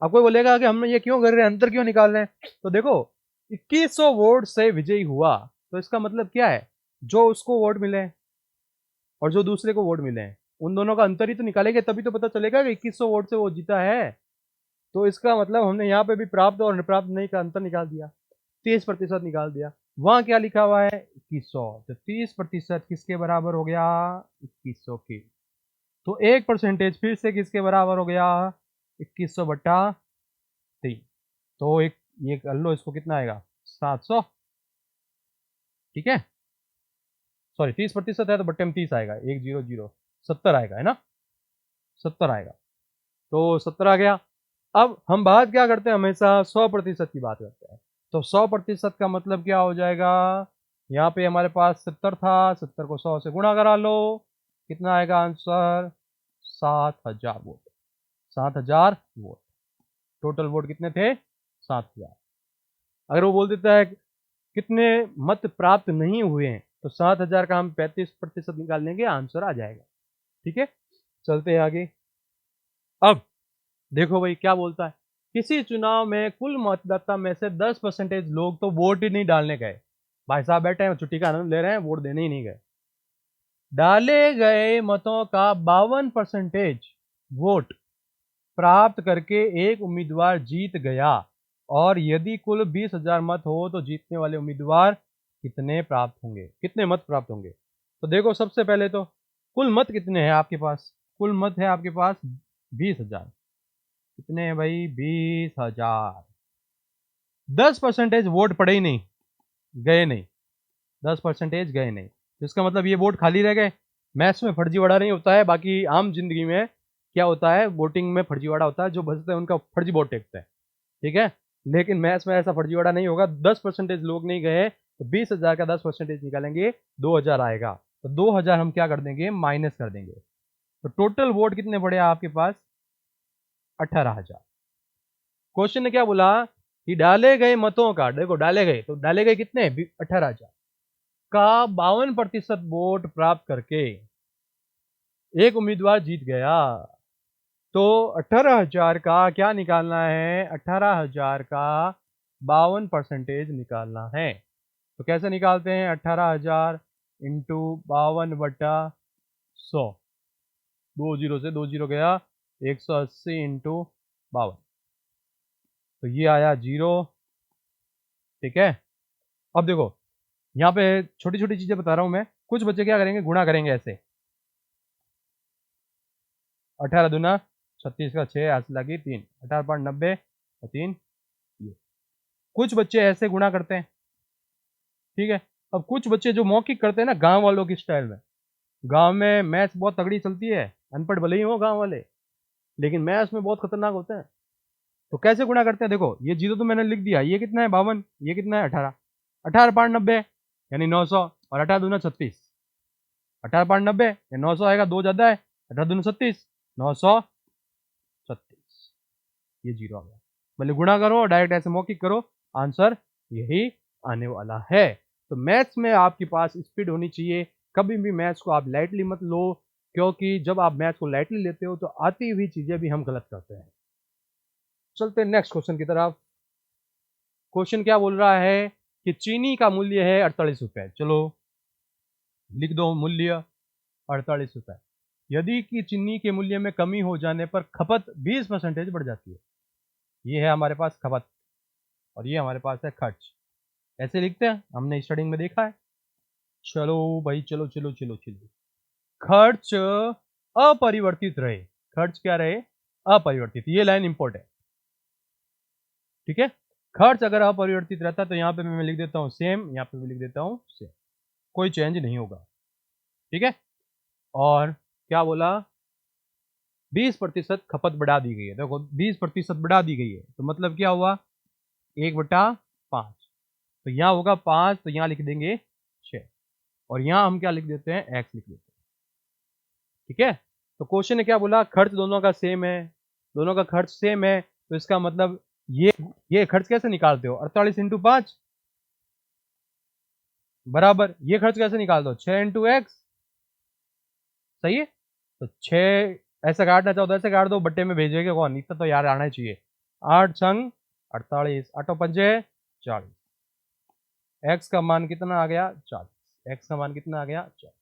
अब कोई बोलेगा कि हम ये क्यों कर रहे हैं, अंतर क्यों निकाल रहे हैं? तो देखो 2100 वोट से विजयी हुआ, तो इसका मतलब क्या है, जो उसको वोट मिले और जो दूसरे को वोट मिले हैं उन दोनों का अंतर ही तो निकालेंगे, तभी तो पता चलेगा कि 2100 वोट से वो जीता है। तो इसका मतलब हमने यहाँ पे भी प्राप्त और प्राप्त नहीं का अंतर निकाल दिया, 30% निकाल दिया। वहां क्या लिखा हुआ है 2100, तो 30% किसके बराबर हो गया 2100 के। तो 1% फिर से किसके बराबर हो गया 2100 बट्टा 3, तो एक ये कर लो, इसको कितना आएगा 700। ठीक है, सॉरी 30% है तो बट्टे में 30 आएगा, 100 70 आएगा, है ना, 70 आएगा, तो 70 आ गया। अब हम बात क्या करते हैं, हमेशा 100% की बात करते हैं, तो 100% का मतलब क्या हो जाएगा, यहाँ पे हमारे पास 70 था, 70 को 100 से गुणा करा लो, कितना आएगा answer 7000 vote, 7000 vote. Total vote कितने थे 7000। अगर वो बोल देता है कितने मत प्राप्त नहीं हुए हैं, तो 7000 का हम 35% निकाल लेंगे, आंसर आ जाएगा। ठीक है, चलते हैं आगे। अब देखो भाई क्या बोलता है, किसी चुनाव में कुल मतदाता में से 10% लोग तो वोट ही नहीं डालने गए। भाई साहब बैठे हैं छुट्टी का आनंद ले रहे हैं, वोट देने ही नहीं गए। डाले गए मतों का 52% वोट प्राप्त करके एक उम्मीदवार जीत गया, और यदि कुल 20,000 मत हो तो जीतने वाले उम्मीदवार कितने प्राप्त होंगे, कितने मत प्राप्त होंगे? तो देखो सबसे पहले तो कुल मत कितने हैं आपके पास, कुल मत है आपके पास 20,000, कितने हैं भाई 20,000। 10% वोट पड़े ही नहीं, गए नहीं, 10% गए नहीं, तो इसका मतलब ये वोट खाली रह गए। मैथ्स में फर्जीवाड़ा नहीं होता है, बाकी आम जिंदगी में क्या होता है, वोटिंग में फर्जीवाड़ा होता है, जो बचते हैं उनका फर्जी वोट टेकते हैं। ठीक है, लेकिन मैथ्स में ऐसा फर्जीवाड़ा नहीं होगा। 10% लोग नहीं गए, तो 20,000 का 10% निकालेंगे 2000 आएगा, तो 2000 हम क्या कर देंगे माइनस कर देंगे, तो टोटल वोट कितने पड़े आपके पास 18,000। क्वेश्चन ने क्या बोला कि डाले गए मतों का, देखो डाले गए, तो डाले गए कितने 18,000 का 52% वोट प्राप्त करके एक उम्मीदवार जीत गया, तो 18,000 का क्या निकालना है, 18,000 का 52% निकालना है। तो कैसे निकालते हैं, 18,000 इंटू 52/100, 2 जीरो से 2 जीरो गया, 180 इंटू 52, तो ये आया 0। ठीक है, अब देखो यहाँ पे छोटी छोटी चीजें बता रहा हूं मैं, कुछ बच्चे क्या करेंगे गुणा करेंगे ऐसे, 18 दूना 36 का 6 हाथ लगी 3, 18/90 और 3 ये। कुछ बच्चे ऐसे गुणा करते हैं, ठीक है। अब कुछ बच्चे जो मौखिक करते हैं ना गांव वालों की स्टाइल में, गांव में मैथ्स बहुत तगड़ी चलती है, अनपढ़ भले ही हो गांव वाले, लेकिन मैथ्स में बहुत खतरनाक होते हैं। तो कैसे गुणा करते हैं, देखो ये जीरो तो मैंने लिख दिया, ये कितना है 52, ये कितना है 18, 18/90 यानी 900, और 18 दूना 36, 18/90 या 900 आएगा, 2 ज्यादा है, 18 दूना 36, 936, ये जीरो आ गया। भले गुणा करो डायरेक्ट ऐसे मौखिक करो, आंसर यही आने वाला है। तो मैथ्स में आपके पास स्पीड होनी चाहिए, कभी भी मैथ्स को आप लाइटली मत लो, क्योंकि जब आप मैथ्स को लाइटली लेते हो तो आती हुई चीजें भी हम गलत करते हैं। चलते हैं नेक्स्ट क्वेश्चन की तरफ। क्वेश्चन क्या बोल रहा है कि चीनी का मूल्य है 48 रुपए। चलो लिख दो मूल्य 48 रुपए। यदि कि चीनी के मूल्य में कमी हो जाने पर खपत 20% बढ़ जाती है। ये है हमारे पास खपत और ये हमारे पास है खर्च। ऐसे लिखते हैं, हमने स्टार्टिंग में देखा है। चलो भाई चलो चलो चलो चलो। खर्च अपरिवर्तित रहे। खर्च क्या रहे? अपरिवर्तित। ये लाइन इंपॉर्टेंट है, ठीक है। खर्च अगर अपरिवर्तित रहता तो यहां पे मैं लिख देता हूं सेम, यहां पे भी लिख देता हूं सेम, कोई चेंज नहीं होगा, ठीक है। और क्या बोला? 20% खपत बढ़ा दी गई है। देखो 20% बढ़ा दी गई है तो मतलब क्या हुआ? 1/5। तो यहाँ होगा 5, तो यहाँ लिख देंगे 6 और यहाँ हम क्या लिख देते हैं? x लिख देते हैं, ठीक है। तो क्वेश्चन ने क्या बोला? खर्च दोनों का सेम है, दोनों का खर्च सेम है, तो इसका मतलब ये खर्च कैसे निकालते हो? 48 इंटू 5 बराबर ये खर्च कैसे निकाल दो? 6 इंटू एक्स। सही है। तो 6 ऐसे काटना चाहो तो ऐसे काट दो, बट्टे में भेजेगा कौन? इतना तो यार आना चाहिए। 8 संग 48, 8 पंजे 40। एक्स का मान कितना आ गया? 40। एक्स का मान कितना आ गया? 40,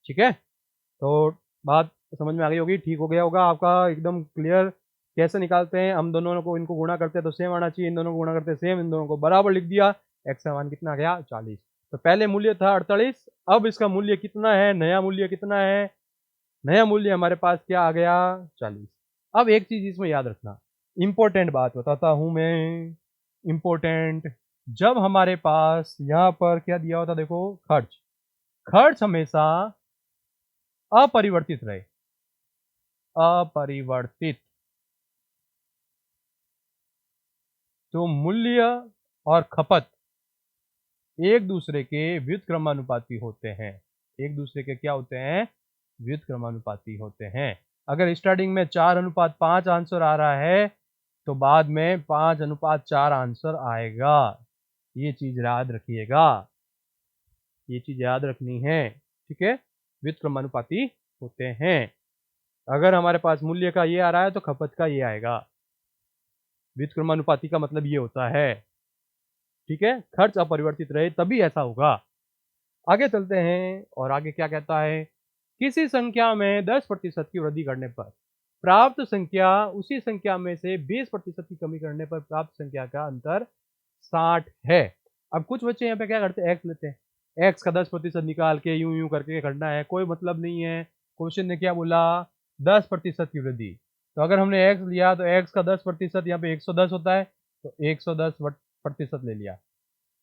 ठीक है। तो बात समझ में आ गई होगी, ठीक हो गया होगा आपका एकदम क्लियर। कैसे निकालते हैं? हम दोनों को इनको गुणा करते हैं तो सेम आना चाहिए, इन दोनों को गुणा करते हैं सेम, इन दोनों को बराबर लिख दिया। एक्स का मान कितना आ गया? 40। तो पहले मूल्य था 48, अब इसका मूल्य कितना है? नया मूल्य कितना है? नया मूल्य हमारे पास क्या आ गया? 40। अब एक चीज इसमें याद रखना, इंपॉर्टेंट बात बताता हूं मैं, इंपॉर्टेंट। जब हमारे पास यहां पर क्या दिया होता, देखो खर्च, खर्च हमेशा अपरिवर्तित रहे, अपरिवर्तित। तो मूल्य और खपत एक दूसरे के व्युत्क्रमानुपाती होते हैं। एक दूसरे के क्या होते हैं? व्युत्क्रमानुपाती होते हैं। अगर स्टार्टिंग में 4:5 आंसर आ रहा है तो बाद में 5:4 आंसर आएगा। ये चीज याद रखिएगा, ये चीज याद रखनी है, ठीक है। व्युत्क्रमानुपाती होते हैं। अगर हमारे पास मूल्य का ये आ रहा है तो खपत का ये आएगा। व्युत्क्रमानुपाती का मतलब ये होता है, ठीक है। खर्च अपरिवर्तित रहे तभी ऐसा होगा। आगे चलते हैं और आगे क्या कहता है? किसी संख्या में 10% की वृद्धि करने पर प्राप्त संख्या उसी संख्या में से 20% की कमी करने पर प्राप्त संख्या का अंतर 60 है। अब कुछ बच्चे यहाँ पे क्या करते हैं? एक्स लेते हैं, एक्स का 10% निकाल के यूं यूं करके करना है, कोई मतलब नहीं है। क्वेश्चन ने क्या बोला? 10% की वृद्धि। तो अगर हमने एक्स लिया तो एक्स का 10% यहाँ पे 110 होता है, तो 110% ले लिया।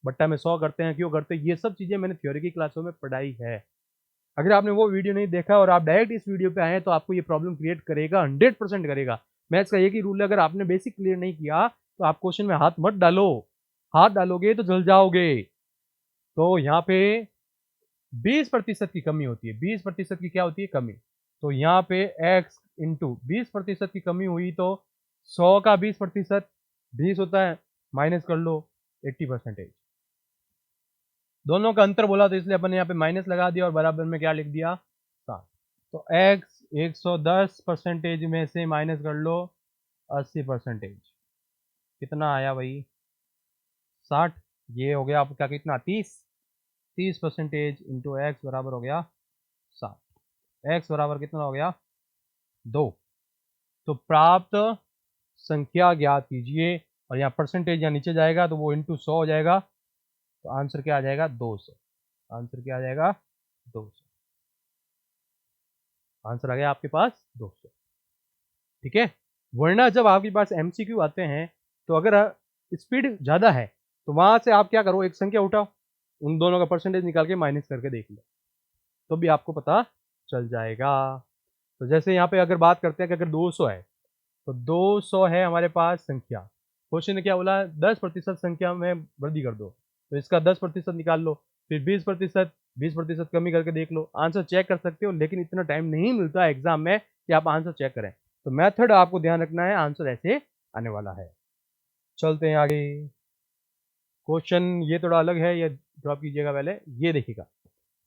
बट्टा में 100 करते हैं, क्यों करते हैं? ये सब चीजें मैंने थ्योरी की क्लासों में पढ़ाई है। अगर आपने वो वीडियो नहीं देखा और आप डायरेक्ट इस वीडियो पे आए तो आपको ये प्रॉब्लम क्रिएट करेगा, 100% करेगा। मैथ्स का एक ही रूल है, अगर आपने बेसिक क्लियर नहीं किया तो आप क्वेश्चन में हाथ मत डालो। हाथ डालोगे तो जल जाओगे। तो यहाँ पे 20% की कमी होती है, 20% की क्या होती है? कमी। तो यहाँ पे x इंटू 20% की कमी हुई तो 100 का 20%, 20 होता है, माइनस कर लो 80%। दोनों का अंतर बोला तो इसलिए अपन ने यहाँ पे माइनस लगा दिया और बराबर में क्या लिख दिया? 7। तो x 110% में से माइनस कर लो 80%, कितना आया भाई? 60। ये हो गया आपका कितना? 30। 30% इंटू एक्स बराबर हो गया 7। एक्स बराबर कितना हो गया? 2। तो प्राप्त संख्या ज्ञात कीजिए, और यहाँ परसेंटेज यहाँ नीचे जाएगा तो वो इंटू 100 हो जाएगा, तो आंसर क्या आ जाएगा? 200। आंसर क्या आ जाएगा? 200। आंसर आ गया आपके पास 200, ठीक है। वरना जब आपके पास एमसीक्यू आते हैं तो अगर स्पीड ज़्यादा है तो वहां से आप क्या करो? एक संख्या उठाओ, उन दोनों का परसेंटेज निकाल के माइनस करके देख लो, तो भी आपको पता चल जाएगा। तो जैसे यहाँ पे अगर बात करते हैं कि अगर 200 है तो 200 है हमारे पास संख्या। क्वेश्चन ने क्या बोला? 10% संख्या में वृद्धि कर दो, तो इसका 10% निकाल लो, फिर 20%, 20% कमी करके देख लो। आंसर चेक कर सकते हो, लेकिन इतना टाइम नहीं मिलता एग्जाम में कि आप आंसर चेक करें। तो मेथड आपको ध्यान रखना है, आंसर ऐसे आने वाला है। चलते हैं आगे। क्वेश्चन ये थोड़ा अलग है, ये ड्रॉप कीजिएगा पहले, ये देखिएगा।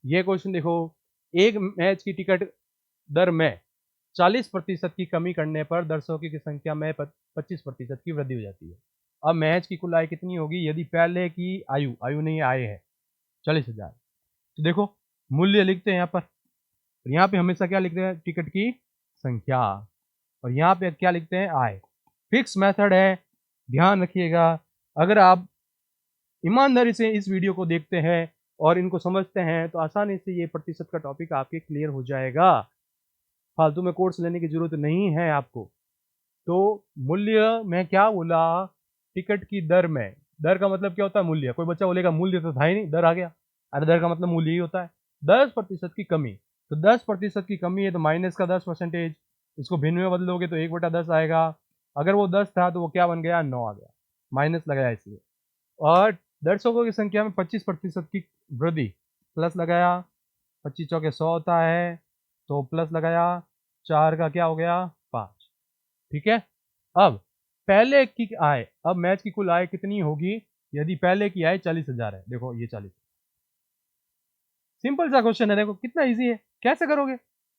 ये क्वेश्चन देखो, एक मैच की टिकट दर में 40% की कमी करने पर दर्शकों की संख्या में 25% की वृद्धि हो जाती है। अब मैच की कुल आय कितनी होगी यदि पहले की आयु नहीं आय है 40,000। तो देखो मूल्य लिखते हैं यहाँ पर, यहाँ पे हमेशा क्या लिखते हैं टिकट की संख्या, और यहाँ पे क्या लिखते हैं आय। फिक्स मेथड है, ध्यान रखिएगा। अगर आप ईमानदारी से इस वीडियो को देखते हैं और इनको समझते हैं तो आसानी से ये प्रतिशत का टॉपिक आपके क्लियर हो जाएगा। फालतू में कोर्स लेने की जरूरत नहीं है आपको। तो मूल्य में क्या बोला, टिकट की दर में, दर का मतलब क्या होता है मूल्य। कोई बच्चा बोलेगा मूल्य तो था ही नहीं, दर आ गया। अरे दर का मतलब मूल्य ही होता है। 10% की कमी, तो 10% की कमी है तो माइनस का 10%, इसको भिन्न में बदलोगे तो 1/10 आएगा। अगर वो 10 था तो वो क्या बन गया 9 आ गया, माइनस लगाया इसलिए। और दर्शकों की संख्या में 25% की वृद्धि, प्लस लगाया, 25 चौके 100 होता है तो प्लस लगाया, 4 का क्या हो गया 5। ठीक है। अब पहले की आय, अब मैच की कुल आय कितनी होगी यदि पहले की आय 40,000 है। देखो ये 40, सिंपल सा क्वेश्चन है, देखो कितना इजी है, कैसे करोगे।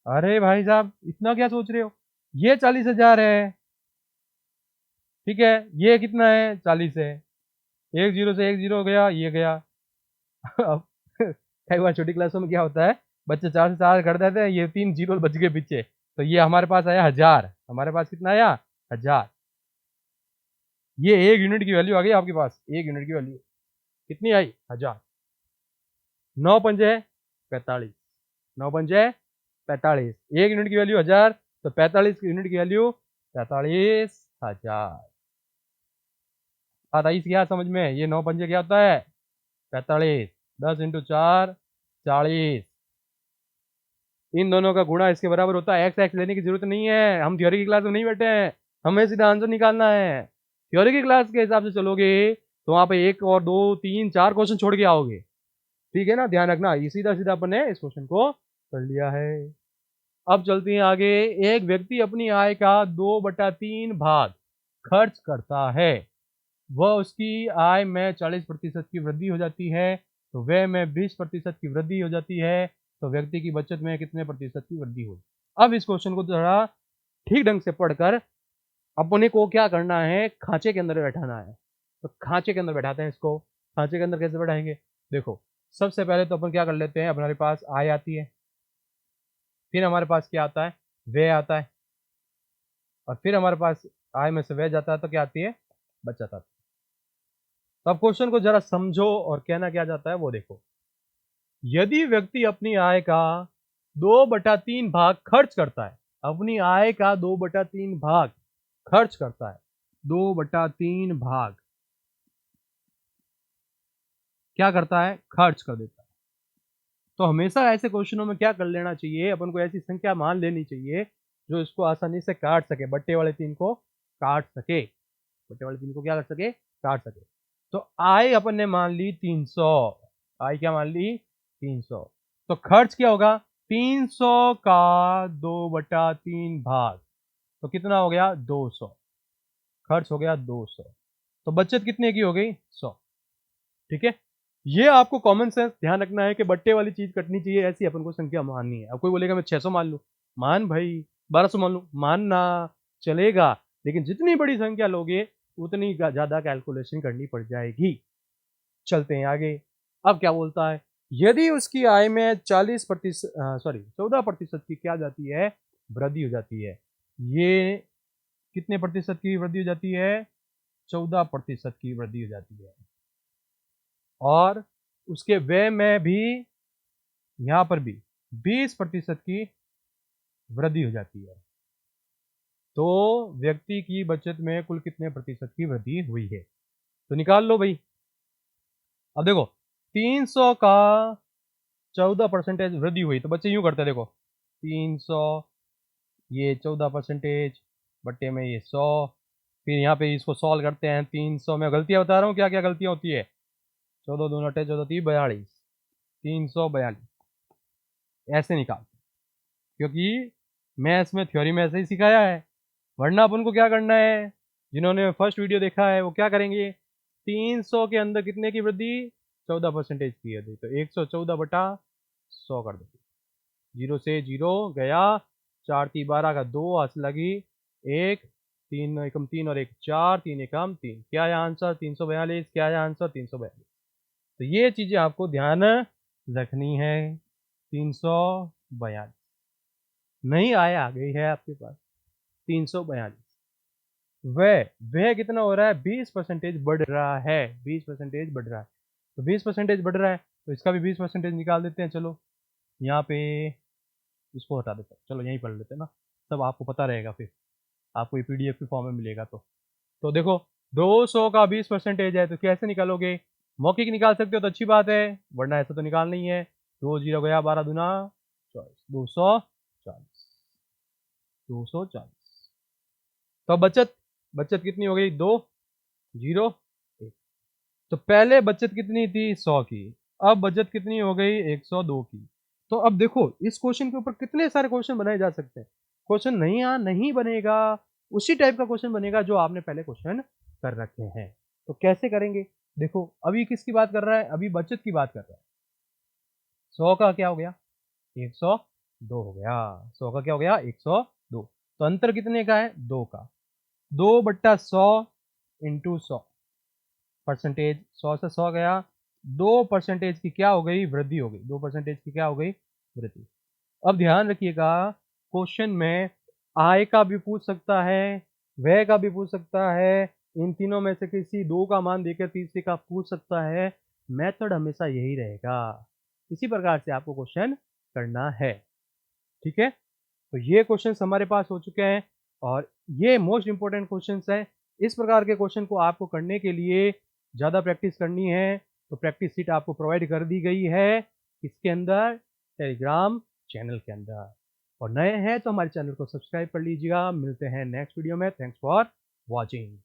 अरे भाई साहब इतना क्या सोच रहे हो, ये 40,000 है, ठीक है, ये कितना है 40 है, एक जीरो से एक जीरो हो गया, ये गया। अब कई बार छोटी क्लासों में क्या होता है, बच्चे 4 से 4 कर देते हैं, ये 3 जीरो बच गए पीछे, तो ये हमारे पास आया 1000, हमारे पास कितना आया 1000। ये 1 यूनिट की वैल्यू आ गई आपके पास, 1 यूनिट की वैल्यू कितनी आई 1000। 9 पंजे 45, 9 पंजे 45, 1 यूनिट की वैल्यू 1000, तो 45 यूनिट की वैल्यू 45,000। बात आई क्या समझ में, ये 9 पंजे क्या होता है 45, 10 इंटू 4 40, इन दोनों का गुणा इसके बराबर होता है। एक्स एक्स लेने की जरूरत नहीं है, हम थ्योरी की क्लास में नहीं बैठे हैं, हमें सीधा आंसर निकालना है। थ्योरी की क्लास के हिसाब से चलोगे तो वहां पे 1 और 2 3 4 क्वेश्चन छोड़ के आओगे, ठीक है ना, ध्यान रखना। ये सीधा सीधा अपने इस क्वेश्चन को कर लिया है। अब चलते हैं आगे। एक व्यक्ति अपनी आय का 2/3 भाग खर्च करता है, वह उसकी आय में 40% की वृद्धि हो जाती है, तो व्यय में 20% की वृद्धि हो जाती है, तो व्यक्ति की बचत में कितने प्रतिशत की वृद्धि होगी। अब इस क्वेश्चन को जरा ठीक ढंग से पढ़कर अपने को क्या करना है, खांचे के अंदर बैठाना है। तो खांचे के अंदर बैठाते हैं इसको। खांचे के अंदर कैसे बैठाएंगे, देखो सबसे पहले तो अपन क्या कर लेते हैं, हमारे पास आय आती है, फिर हमारे पास क्या आता है व्यय आता है, और फिर हमारे पास आय में से व्यय जाता है तो क्या आती है बचत आती है। तो अब क्वेश्चन को जरा समझो और कहना क्या जाता है वो देखो। यदि व्यक्ति अपनी आय का 2/3 भाग खर्च करता है, अपनी आय का 2/3 भाग खर्च करता है, 2/3 भाग क्या करता है खर्च कर देता है, तो हमेशा ऐसे क्वेश्चनों में क्या कर लेना चाहिए, अपन को ऐसी संख्या मान लेनी चाहिए जो इसको आसानी से काट सके, बट्टे वाले 3 को काट सके, बट्टे वाले 3 को क्या कर सके काट सके। तो आय अपन ने मान ली 300, आय क्या मान ली 300, तो खर्च क्या होगा 300 का 2/3 भाग, तो कितना हो गया 200, खर्च हो गया 200, तो बचत कितने की हो गई 100। ठीक है, ये आपको कॉमन सेंस ध्यान रखना है कि बट्टे वाली चीज कटनी चाहिए, ऐसी अपन को संख्या माननी है। अब कोई बोलेगा मैं 600 मान लूं, मान भाई, 1200 मान लूं, मानना चलेगा, लेकिन जितनी बड़ी संख्या लोगे उतनी ज्यादा कैलकुलेशन करनी पड़ जाएगी। चलते हैं आगे। अब क्या बोलता है, यदि उसकी आय में 40% सॉरी 14% की क्या जाती है वृद्धि हो जाती है, ये कितने प्रतिशत की वृद्धि हो जाती है 14% की वृद्धि हो जाती है, और उसके व्यय में भी यहां पर भी 20% की वृद्धि हो जाती है, तो व्यक्ति की बचत में कुल कितने प्रतिशत की वृद्धि हुई है, तो निकाल लो भाई। अब देखो 300 का 14% वृद्धि हुई, तो बच्चे यूं करते हैं देखो 300, ये 14% बट्टे में ये 100, फिर यहाँ पे इसको सॉल्व करते हैं। 300 में गलतियां बता रहा हूँ क्या क्या गलतियां होती है, 14 दूना 14 3 42, 342 ऐसे निकाल, क्योंकि मैथ्स में थ्योरी में ऐसे ही सिखाया है। वरना अपन को क्या करना है, जिन्होंने फर्स्ट वीडियो देखा है वो क्या करेंगे, 300 के अंदर कितने की वृद्धि 14% की वृद्धि, तो 114/100 कर देंगे। 0 से 0 गया, 4 × 12 का 2 हाथ लगी, 1 3 एकम 3 और 1 4, 3 एकम 3। क्या है आंसर? 342। क्या है आंसर? 342। तो ये चीजें आपको ध्यान रखनी है। 342 नहीं आया, आ गई है आपके पास 342। वह कितना हो रहा है? 20% बढ़ रहा है, 20% बढ़ रहा है। तो 20% बढ़ रहा है तो इसका भी 20% निकाल देते हैं। चलो यहाँ पे इसको हटा देते हैं, चलो यहीं पढ़ लेते हैं ना, तब आपको पता रहेगा, फिर आपको ये पीडीएफ के फॉर्म में मिलेगा। तो देखो 200 का 20% है तो कैसे निकालोगे? मौखिक निकाल सकते हो तो अच्छी बात है, वरना ऐसा तो निकालना ही है। 2 0 गया, 12 दूना 24, 240, 240। तो बचत बचत कितनी हो गई? 2 0 1। तो पहले बचत कितनी थी? 100 की। अब बचत कितनी हो गई? 102 की। तो अब देखो इस क्वेश्चन के ऊपर कितने सारे क्वेश्चन बनाए जा सकते हैं। क्वेश्चन नहीं बनेगा, उसी टाइप का क्वेश्चन बनेगा जो आपने पहले क्वेश्चन कर रखे हैं। तो कैसे करेंगे? देखो अभी किसकी बात कर रहा है? अभी बचत की बात कर रहा है। 100 का क्या हो गया? 102 हो गया। 100 का क्या हो गया? 102। तो अंतर कितने का है? 2 का। 2/100 इंटू 100 परसेंटेज। 100 से 100 गया, 2% की क्या हो गई? वृद्धि हो गई। 2% की क्या हो गई? वृद्धि। अब ध्यान रखिएगा, क्वेश्चन में आय का भी पूछ सकता है, व्यय का भी पूछ सकता है, इन तीनों में से किसी दो का मान देकर तीसरे का पूछ सकता है। मेथड हमेशा यही रहेगा, इसी प्रकार से आपको क्वेश्चन करना है। ठीक है, तो ये क्वेश्चंस हमारे पास हो चुके हैं और ये मोस्ट इंपॉर्टेंट क्वेश्चंस हैं। इस प्रकार के क्वेश्चन को आपको करने के लिए ज़्यादा प्रैक्टिस करनी है, तो प्रैक्टिस सीट आपको प्रोवाइड कर दी गई है इसके अंदर, टेलीग्राम चैनल के अंदर। और नए हैं तो हमारे चैनल को सब्सक्राइब कर लीजिएगा। मिलते हैं नेक्स्ट वीडियो में। Thanks for watching.